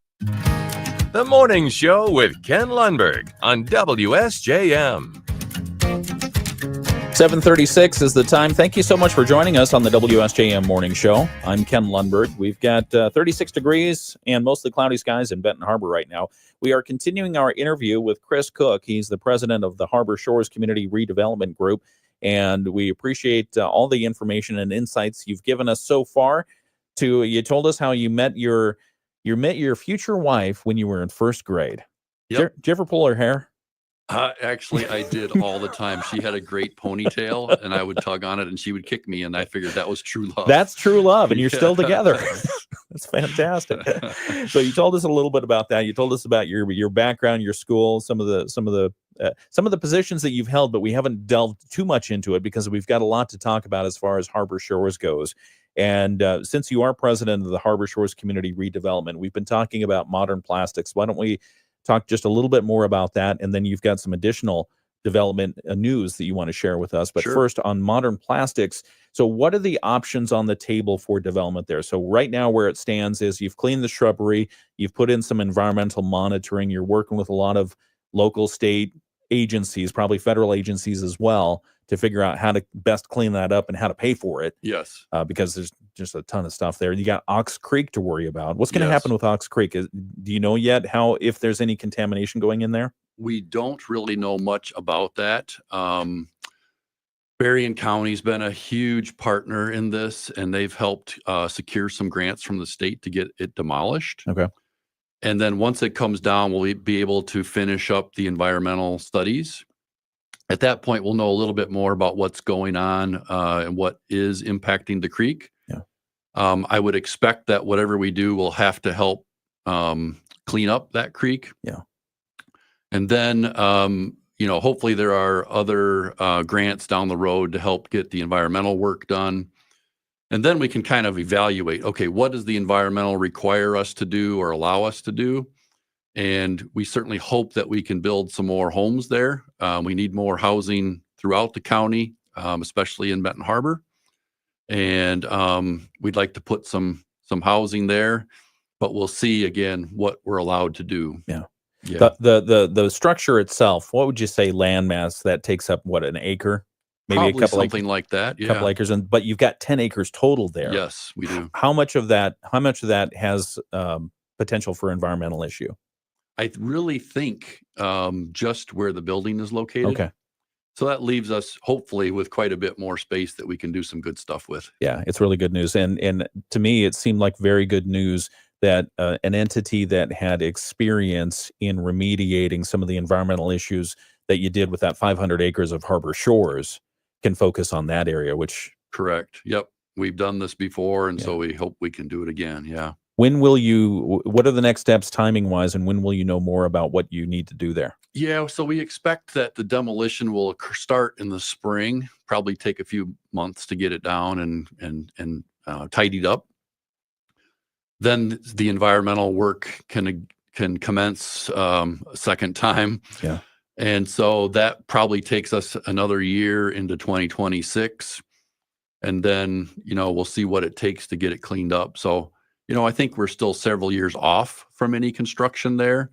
The Morning Show with Ken Lundberg on WSJM. 7:36 is the time. Thank you so much for joining us on the WSJM Morning Show. I'm Ken Lundberg. We've got 36 degrees and mostly cloudy skies in Benton Harbor right now. We are continuing our interview with Chris Cook. He's the president of the Harbor Shores Community Redevelopment Group, and we appreciate all the information and insights you've given us so far. You told us how you met your future wife when you were in first grade. Yep. Did you ever pull her hair? Actually, I did all the time. She had a great ponytail, and I would tug on it, and she would kick me, and I figured that was true love. That's true love, and you're still together. That's fantastic. So you told us a little bit about that. You told us about your background, your school, some of the positions that you've held, but we haven't delved too much into it because we've got a lot to talk about as far as Harbor Shores goes. And since you are president of the Harbor Shores Community Redevelopment, we've been talking about modern plastics. Why don't we talk just a little bit more about that, and then you've got some additional development news that you want to share with us. But first, on modern plastics, so what are the options on the table for development there? So right now where it stands is you've cleaned the shrubbery, you've put in some environmental monitoring, you're working with a lot of local, state agencies, probably federal agencies as well, to figure out how to best clean that up and how to pay for it. Yes. Because there's just a ton of stuff there. You got Ox Creek to worry about. What's going to happen with Ox Creek? Do you know yet if there's any contamination going in there? We don't really know much about that. Berrien County's been a huge partner in this, and they've helped secure some grants from the state to get it demolished. Okay. And then once it comes down, we'll be able to finish up the environmental studies. At that point, we'll know a little bit more about what's going on and what is impacting the creek. Yeah. I would expect that whatever we do will have to help clean up that creek. Yeah. And then, hopefully there are other grants down the road to help get the environmental work done. And then we can kind of evaluate, okay, what does the environmental require us to do or allow us to do? And we certainly hope that we can build some more homes there. We need more housing throughout the county, especially in Benton Harbor. And we'd like to put some housing there, but we'll see again what we're allowed to do. Yeah. Yeah. The structure itself, what would you say landmass that takes up, an acre? Maybe Probably a couple something like that. Yeah. couple acres, but you've got 10 acres total there. Yes, we do. How much of that has potential for environmental issue? I really think just where the building is located. Okay. So that leaves us hopefully with quite a bit more space that we can do some good stuff with. Yeah, it's really good news. And to me, it seemed like very good news that an entity that had experience in remediating some of the environmental issues that you did with that 500 acres of Harbor Shores can focus on that area, which... Correct. Yep. We've done this before, and so we hope we can do it again. Yeah. What are the next steps timing wise, and when will you know more about what you need to do there? Yeah, so we expect that the demolition will start in the spring, probably take a few months to get it down and tidied up. Then the environmental work can commence a second time. Yeah. And so that probably takes us another year into 2026. And then, we'll see what it takes to get it cleaned up. So, I think we're still several years off from any construction there,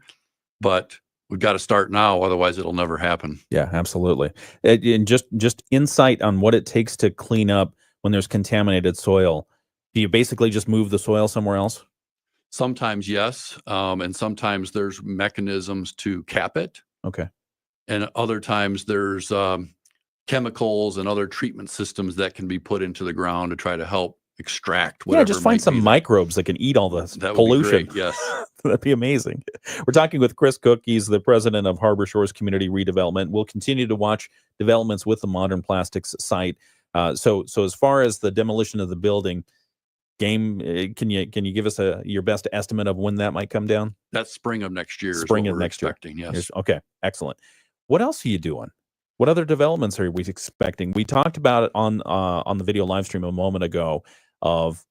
but we've got to start now. Otherwise it'll never happen. Yeah, absolutely. And just insight on what it takes to clean up when there's contaminated soil. Do you basically just move the soil somewhere else? Sometimes, yes. And sometimes there's mechanisms to cap it. Okay. And other times there's chemicals and other treatment systems that can be put into the ground to try to help extract whatever. Yeah, just find some microbes that can eat all the pollution. Be great, yes. That'd be amazing. We're talking with Chris Cook. He's the president of Harbor Shores Community Redevelopment. We'll continue to watch developments with the Modern Plastics site. So as far as the demolition of the building, can you give us your best estimate of when that might come down? That's spring of next year. Spring of next year. Yes. Okay, excellent. What else are you doing? What other developments are we expecting? We talked about it on the video live stream a moment ago of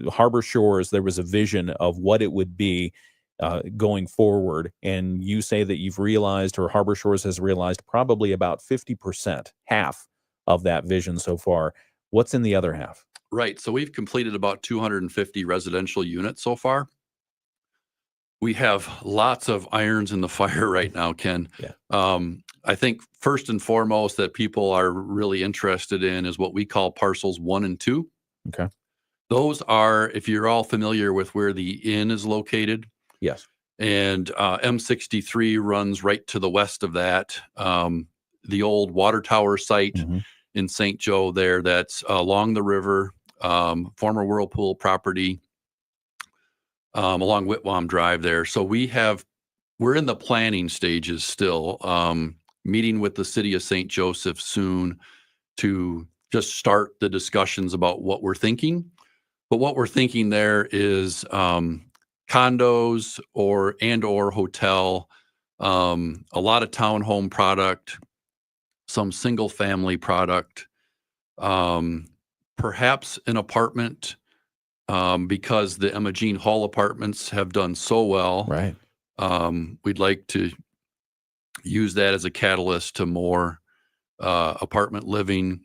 Harbor Shores. There was a vision of what it would be going forward, and you say that you've realized, or Harbor Shores has realized, probably about 50%, half of that vision so far. What's in the other half? Right. So we've completed about 250 residential units so far. We have lots of irons in the fire right now, Ken. Yeah. I think first and foremost that people are really interested in is what we call parcels 1 and 2. Okay. Those are, if you're all familiar with where the inn is located. Yes. And M63 runs right to the west of that. The old water tower site in St. Joe there, that's along the river, former Whirlpool property, along Whitwam Drive there. So we're in the planning stages still, meeting with the city of St. Joseph soon to just start the discussions about what we're thinking. But what we're thinking there is condos or hotel, a lot of townhome product, some single family product, perhaps an apartment, because the Emma Jean Hall apartments have done so well. Right. We'd like to use that as a catalyst to more apartment living.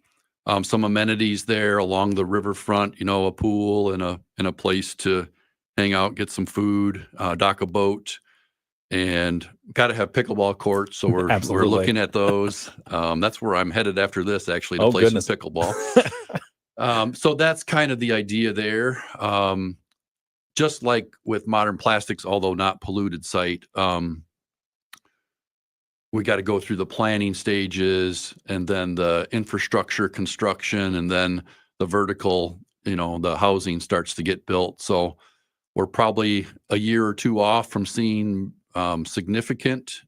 Some amenities there along the riverfront, a pool and a place to hang out, get some food, dock a boat, and got to have pickleball courts. So we're looking at those. That's where I'm headed after this, actually, to play some pickleball. So that's kind of the idea there. Just like with Modern Plastics, although not polluted site, we got to go through the planning stages and then the infrastructure construction, and then the vertical, the housing starts to get built. So we're probably a year or two off from seeing significant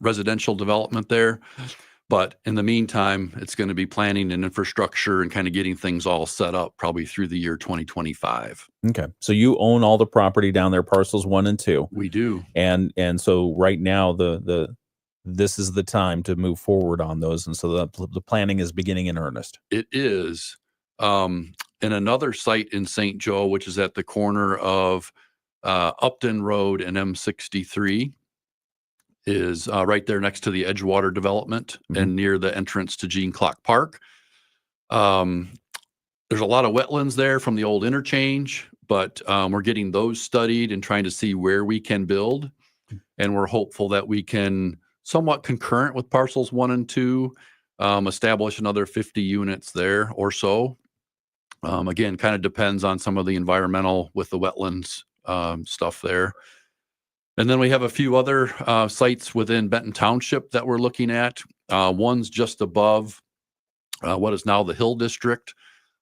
residential development there. But in the meantime, it's going to be planning and infrastructure and kind of getting things all set up probably through the year 2025. Okay. So you own all the property down there, parcels 1 and 2. We do. And so right now this is the time to move forward on those. And so the planning is beginning in earnest. It is. In another site in St. Joe, which is at the corner of Upton Road and M63, is right there next to the Edgewater development and near the entrance to Gene Clock Park. There's a lot of wetlands there from the old interchange, but we're getting those studied and trying to see where we can build. And we're hopeful that we can, somewhat concurrent with parcels 1 and 2, establish another 50 units there or so. Again, kind of depends on some of the environmental with the wetlands stuff there. And then we have a few other sites within Benton Township that we're looking at. One's just above what is now the Hill District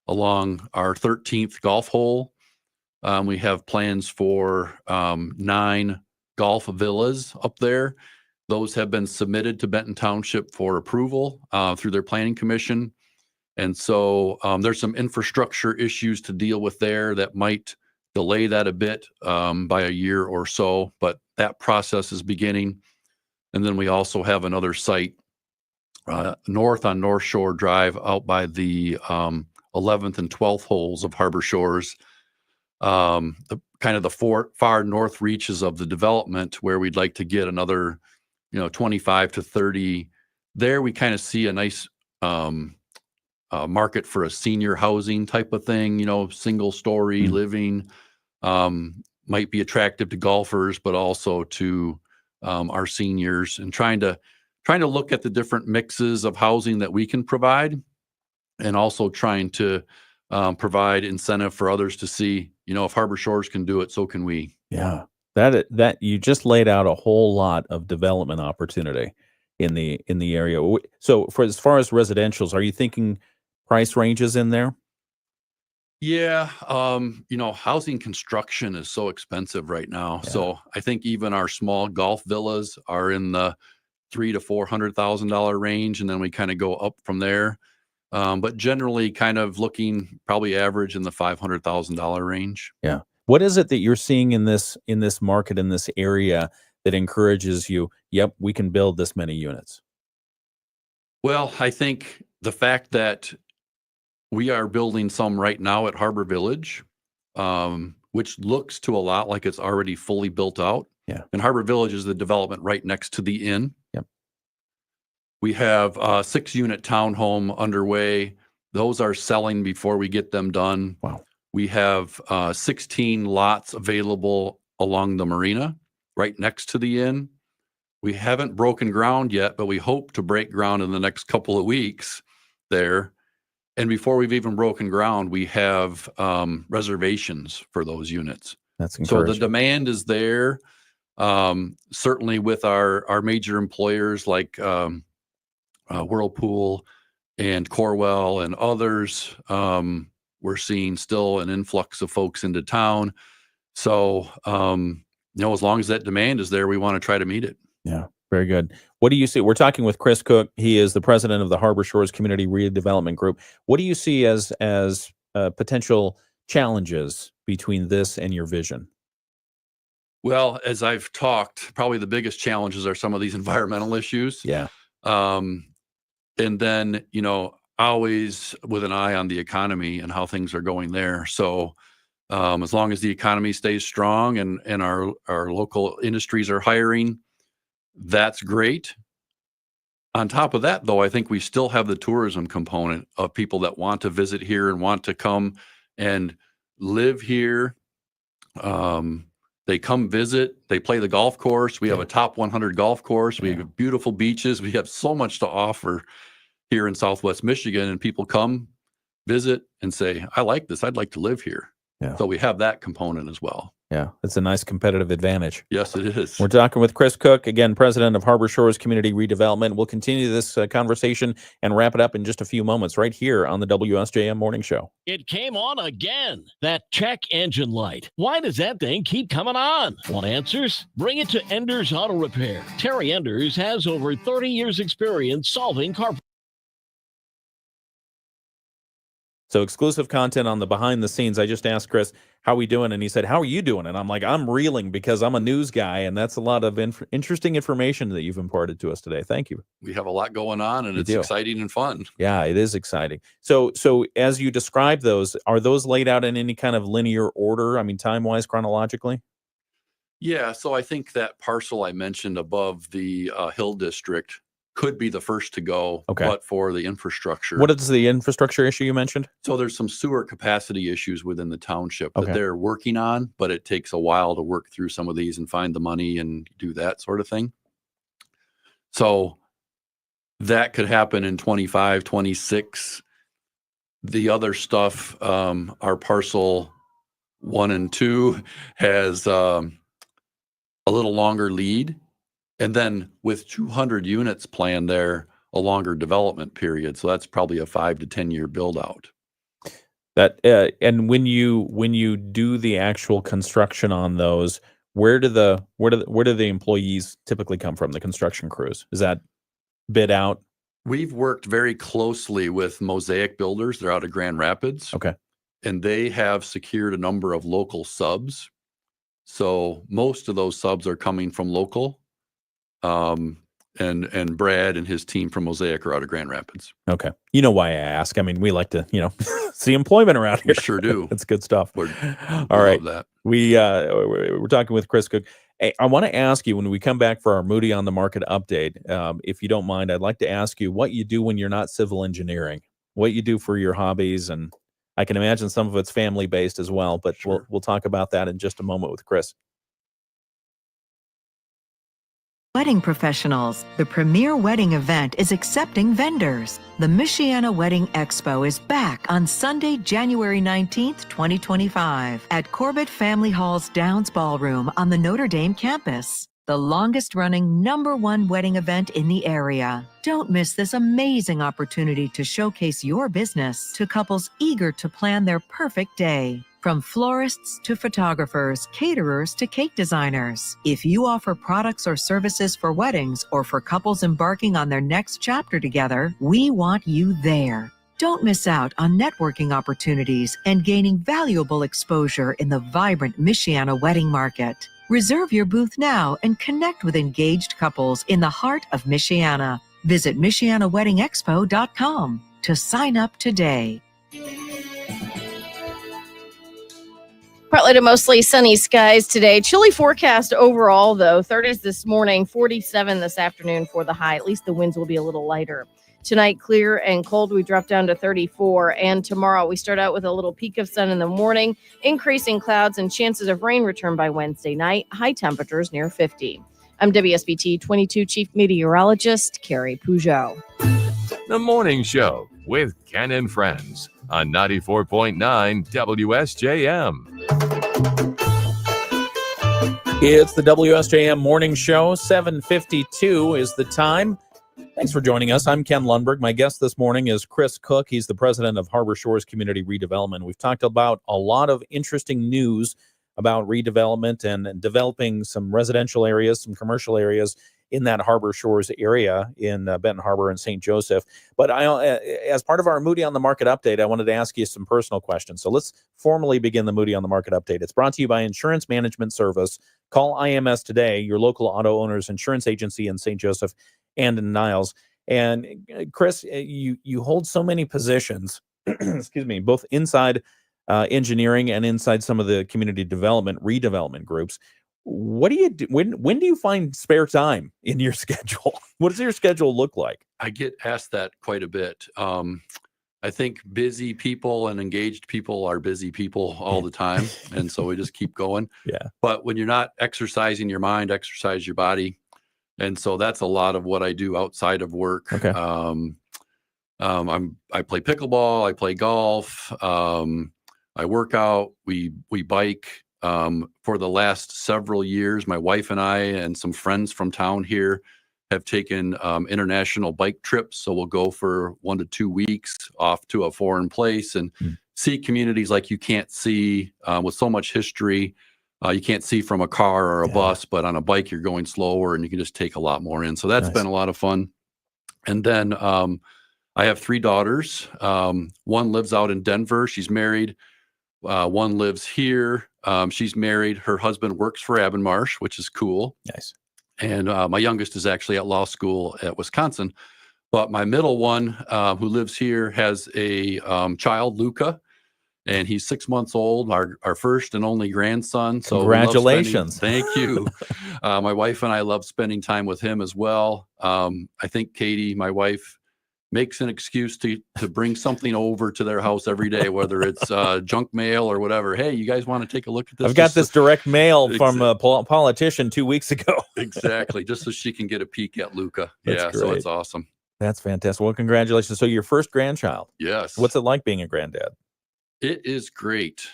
along our 13th golf hole. We have plans for 9 golf villas up there. Those have been submitted to Benton Township for approval through their planning commission. And so there's some infrastructure issues to deal with there that might delay that a bit by a year or so, but that process is beginning. And then we also have another site north on North Shore Drive out by the 11th and 12th holes of Harbor Shores, the kind of the far north reaches of the development, where we'd like to get another 25 to 30. There we kind of see a nice market for a senior housing type of thing, single story living. Might be attractive to golfers, but also to our seniors, and trying to look at the different mixes of housing that we can provide, and also trying to provide incentive for others to see, if Harbor Shores can do it, so can we. Yeah, that you just laid out a whole lot of development opportunity in the area. So as far as residentials, are you thinking price ranges in there? Yeah, housing construction is so expensive right now. Yeah. So I think even our small golf villas are in the $300,000 to $400,000 range, and then we kind of go up from there. But generally, kind of looking probably average in the $500,000 range. Yeah. What is it that you're seeing in this market, in this area, that encourages you? Yep, we can build this many units. Well, I think the fact that we are building some right now at Harbor Village, which looks to a lot like it's already fully built out. Yeah. And Harbor Village is the development right next to the inn. Yep. We have a 6-unit townhome underway. Those are selling before we get them done. Wow. We have 16 lots available along the marina right next to the inn. We haven't broken ground yet, but we hope to break ground in the next couple of weeks there. And before we've even broken ground, we have reservations for those units. That's So encouraging. the demand is there. Certainly with our major employers like Whirlpool and Corwell and others, we're seeing still an influx of folks into town. So, as long as that demand is there, we want to try to meet it. Yeah, very good. What do you see? We're talking with Chris Cook. He is the president of the Harbor Shores Community Redevelopment Group. What do you see as potential challenges between this and your vision? Well, as I've talked, probably the biggest challenges are some of these environmental issues. Yeah. And then, always with an eye on the economy and how things are going there. So as long as the economy stays strong and our local industries are hiring, that's great. On top of that, though, I think we still have the tourism component of people that want to visit here and want to come and live here. They come visit, they play the golf course. We have a top 100 golf course. We have beautiful beaches. We have so much to offer here in Southwest Michigan, and people come visit and say, I like this. I'd like to live here. Yeah. So we have that component as well. Yeah, it's a nice competitive advantage. Yes, it is. We're talking with Chris Cook, again, president of Harbor Shores Community Redevelopment. We'll continue this conversation and wrap it up in just a few moments right here on the WSJM Morning Show. It came on again. That check engine light. Why does that thing keep coming on? Want answers? Bring it to Enders Auto Repair. Terry Enders has over 30 years experience solving car. So exclusive content on the behind the scenes. I just asked Chris, how are we doing? And he said, how are you doing? And I'm like, I'm reeling because I'm a news guy. And that's a lot of interesting information that you've imparted to us today. Thank you. We have a lot going on, and it's exciting and fun. Yeah, it is exciting. So as you describe those, are those laid out in any kind of linear order? I mean, time-wise, chronologically? Yeah, so I think that parcel I mentioned above the Hill District could be the first to go, but for the infrastructure. What is the infrastructure issue you mentioned? So there's some sewer capacity issues within the township that they're working on, but it takes a while to work through some of these and find the money and do that sort of thing. So that could happen in 25, 26. The other stuff, our parcel 1 and 2 has a little longer lead. And then with 200 units planned there, a longer development period. So that's probably a 5 to 10 year build out. That and when you do the actual construction on those, where do the employees typically come from? The construction crews, is that bid out? We've worked very closely with Mosaic Builders. They're out of Grand Rapids. Okay, and they have secured a number of local subs. So most of those subs are coming from local. And Brad and his team from Mosaic are out of Grand Rapids. Okay. You know why I ask. I mean, we like to, see employment around here. We sure do. That's good stuff. We All right. love that. We're talking with Chris Cook. Hey, I want to ask you, when we come back for our Moody on the Market update, if you don't mind, I'd like to ask you what you do when you're not civil engineering, what you do for your hobbies. And I can imagine some of it's family based as well, but we'll talk about that in just a moment with Chris. Wedding professionals, the premier wedding event is accepting vendors. The Michiana Wedding Expo is back on Sunday, January 19th, 2025 at Corbett Family Hall's Downs Ballroom on the Notre Dame campus. the longest-running #1 wedding event in the area. Don't miss this amazing opportunity to showcase your business to couples eager to plan their perfect day. From florists to photographers, caterers to cake designers. If you offer products or services for weddings or for couples embarking on their next chapter together, we want you there. Don't miss out on networking opportunities and gaining valuable exposure in the vibrant Michiana wedding market. Reserve your booth now and connect with engaged couples in the heart of Michiana. Visit MichianaWeddingExpo.com to sign up today. Partly to mostly sunny skies today. Chilly forecast overall, though. 30s this morning, 47 this afternoon for the high. At least the winds will be a little lighter. Tonight, clear and cold. We drop down to 34. And tomorrow, we start out with a little peak of sun in the morning, increasing clouds and chances of rain return by Wednesday night. High temperatures near 50. I'm WSBT 22 Chief Meteorologist Carrie Peugeot. The Morning Show with Ken and Friends on 94.9 WSJM. It's the WSJM Morning Show. 7:52 is the time. Thanks for joining us. I'm Ken Lundberg. My guest this morning is Chris Cook. He's the president of Harbor Shores Community Redevelopment. We've talked about a lot of interesting news about redevelopment and developing some residential areas, some commercial areas in that Harbor Shores area in Benton Harbor and St. Joseph. But as part of our Moody on the Market update, I wanted to ask you some personal questions. So let's formally begin the Moody on the Market update. It's brought to you by Insurance Management Service. Call IMS today, your local auto owner's insurance agency in St. Joseph and in Niles. And Chris, you hold so many positions, excuse me, both inside engineering and inside some of the community development, redevelopment groups. What do you do? When do you find spare time in your schedule? What does your schedule look like? I get asked that quite a bit. I think busy people and engaged people are busy people all the time. And so we just keep going. Yeah. But when you're not exercising your mind, exercise your body. And so that's a lot of what I do outside of work. Okay. I play pickleball, I play golf, I work out, we bike. For the last several years, my wife and I and some friends from town here have taken international bike trips. So we'll go for 1 to 2 weeks off to a foreign place and see communities like you can't see with so much history. You can't see from a car or a bus, but on a bike, you're going slower and you can just take a lot more in. So that's been a lot of fun. And then I have 3 daughters. One lives out in Denver. She's married. One lives here. She's married. Her husband works for Abbenmarsh, which is cool. Nice. And my youngest is actually at law school at Wisconsin. But my middle one, who lives here, has a child, Luca, and he's 6 months old, our first and only grandson. So congratulations. Thank you. My wife and I love spending time with him as well. I think Katie, my wife, makes an excuse to bring something over to their house every day, whether it's junk mail or whatever. Hey, you guys want to take a look at this? I've got this direct mail from a politician 2 weeks ago. Exactly. Just so she can get a peek at Luca. That's So great. it's awesome. That's fantastic. Well, congratulations. So your first grandchild. Yes. What's it like being a granddad? It is great.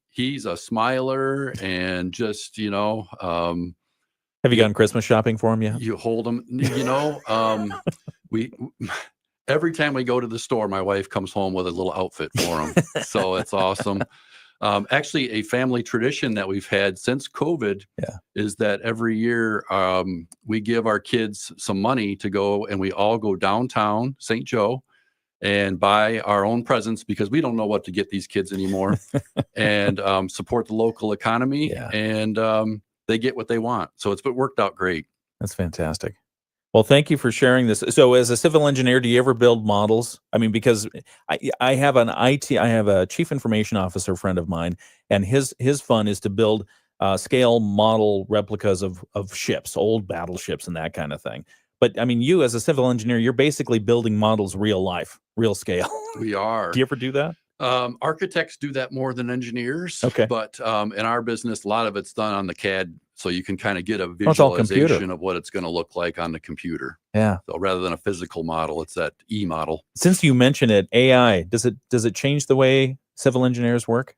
He's a smiler and just, have you gone Christmas shopping for him yet? You hold him, we every time we go to the store, my wife comes home with a little outfit for him. So it's awesome. Actually, a family tradition that we've had since COVID is that every year we give our kids some money to go and we all go downtown St. Joe and buy our own presents because we don't know what to get these kids anymore and support the local economy and they get what they want. So it's worked out great. That's fantastic. Well, thank you for sharing this. So as a civil engineer, do you ever build models? I mean, because I have I have a chief information officer friend of mine, and his fun is to build scale model replicas of ships, old battleships and that kind of thing. But I mean, you as a civil engineer, you're basically building models real life, real scale. We are. Do you ever do that? Architects do that more than engineers. Okay. But in our business, a lot of it's done on the CAD. So you can kind of get a it's all computer. visualization of what it's going to look like on the computer. Yeah. So rather than a physical model, it's that e-model. Since you mentioned it, AI, does it change the way civil engineers work?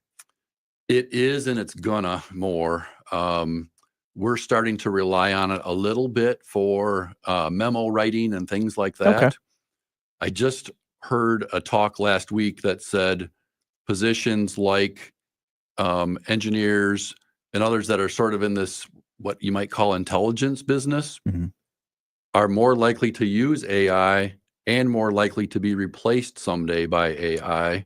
It is, and it's gonna more. we're starting to rely on it a little bit for memo writing and things like that. Okay. I just heard a talk last week that said positions like engineers and others that are sort of in this, what you might call intelligence business, are more likely to use AI and more likely to be replaced someday by AI.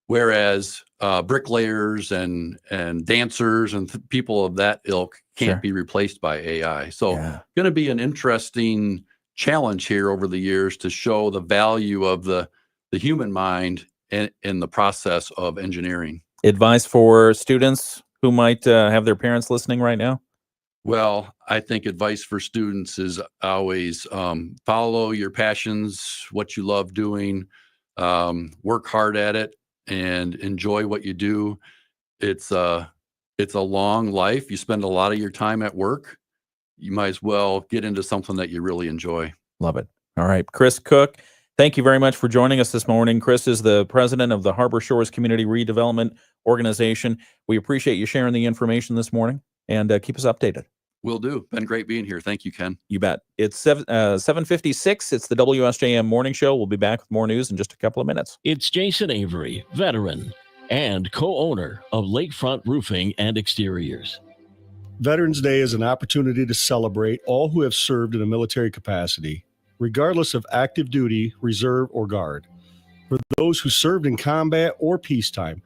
Whereas bricklayers and dancers and people of that ilk can't be replaced by AI. So going to be an interesting challenge here over the years to show the value of the human mind in the process of engineering. Advice for students who might have their parents listening right now? Well, I think advice for students is always follow your passions, what you love doing, work hard at it, and enjoy what you do. It's a long life. You spend a lot of your time at work. You might as well get into something that you really enjoy. Love it. All right. Chris Cook, thank you very much for joining us this morning. Chris is the president of the Harbor Shores Community Redevelopment Organization. We appreciate you sharing the information this morning, and keep us updated. Will do. Been great being here. Thank you, Ken. You bet. It's 7:56. It's the WSJM Morning Show. We'll be back with more news in just a couple of minutes. It's Jason Avery, veteran and co-owner of Lakefront Roofing and Exteriors. Veterans Day is an opportunity to celebrate all who have served in a military capacity, regardless of active duty, reserve, or guard. For those who served in combat or peacetime,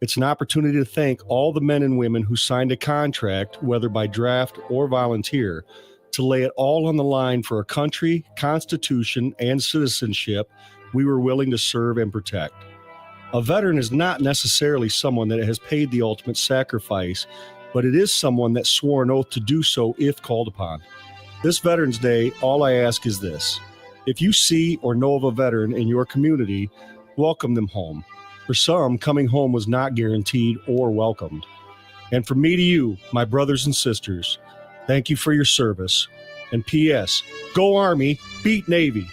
it's an opportunity to thank all the men and women who signed a contract, whether by draft or volunteer, to lay it all on the line for a country, constitution, and citizenship we were willing to serve and protect. A veteran is not necessarily someone that has paid the ultimate sacrifice, but it is someone that swore an oath to do so if called upon. This Veterans Day, all I ask is this: if you see or know of a veteran in your community, welcome them home. For some, coming home was not guaranteed or welcomed. And from me to you, my brothers and sisters, thank you for your service. And P.S., go Army, beat Navy.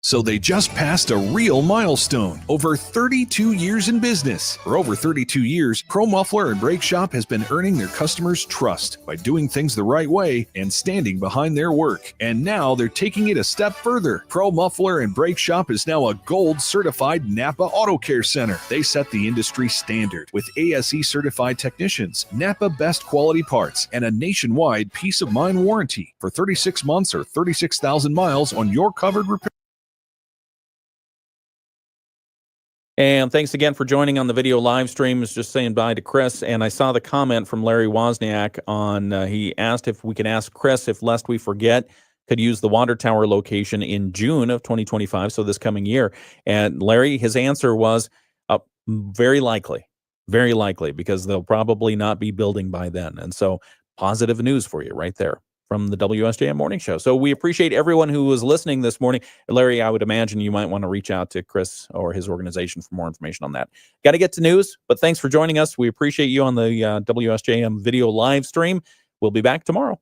So they just passed a real milestone. Over 32 years in business. For over 32 years, Pro Muffler and Brake Shop has been earning their customers' trust by doing things the right way and standing behind their work. And now they're taking it a step further. Pro Muffler and Brake Shop is now a gold certified Napa Auto Care Center. They set the industry standard with ASE certified technicians, Napa best quality parts, and a nationwide peace of mind warranty for 36 months or 36,000 miles on your covered repair. And thanks again for joining on the video live stream. I was just saying bye to Chris, and I saw the comment from Larry Wozniak on, he asked if we can ask Chris if, lest we forget, could use the water tower location in June of 2025, so this coming year. And Larry, his answer was very likely, because they'll probably not be building by then. And so positive news for you right there from the WSJM Morning Show. So we appreciate everyone who was listening this morning. Larry, I would imagine you might want to reach out to Chris or his organization for more information on that. Got to get to news, but thanks for joining us. We appreciate you on the WSJM video live stream. We'll be back tomorrow.